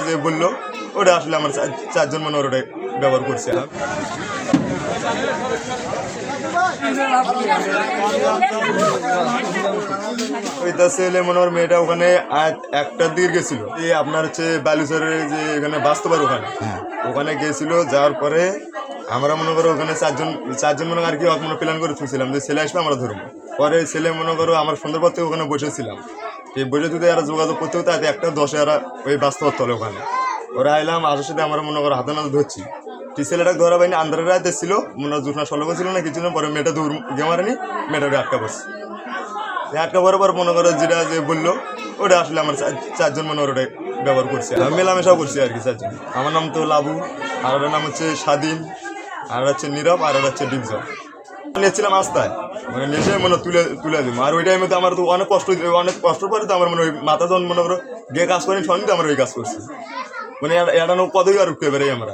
যে বললো ওটা আসলে আমার চারজন মনে ওটা ব্যবহার করছে। ওইটা ছেলে মনে হয় মেয়েটা ওখানে একটার দিকে গেছিল, এই আপনার হচ্ছে বালুচরের যে এখানে বাস্তবার ওখানে গেছিল। যাওয়ার পরে আমরা মনে করো ওখানে চারজন মনে আর কি মনে প্ল্যান করে তুলছিলাম যে ছেলে আসবে আমরা ধরবো। পরে ছেলে মনে করো আমার সুন্দর পথে ওখানে বসেছিলাম, এই বসে যদি এরা যোগাযোগ করতে হতো একটা 10 এরা ওই বাস্তবর তলে ওখানে ওরা এলাম আসার সাথে আমরা মনে করো হাতে নাতে ধরছি। ছেলেটা ধরা পাইনি, আন্ধারের রাতে ছিল মনে হয় জুটনা সলভ ছিল না কিছু না। পরে মেয়েটা দৌড় গে মারেনি, মেয়েটা আটকা পড়ছে। আটকা পড়ার পর মনে করো যেটা যে বললো ওটা আসলে আমার চারজন মনে ওটা ব্যবহার করছে। আমি মেলামেশাও করছি আর কি চারজন। আমার নাম তো লাবু, আর ওটার নাম হচ্ছে স্বাধীন, আর হচ্ছে নীরব, আর হচ্ছে ডিপজল। নিয়েছিলাম আস্তায় মানে নেশে মনে তুলে দিব। আর ওই টাইমে তো আমার তো অনেক কষ্ট পরে তো আমার মনে ওই মাথা যখন মনে করো গিয়ে কাজ করিনি সঙ্গে তো আমার ওই কাজ করছি মানে এড়ানো কতই আর উঠতে পারি আমরা।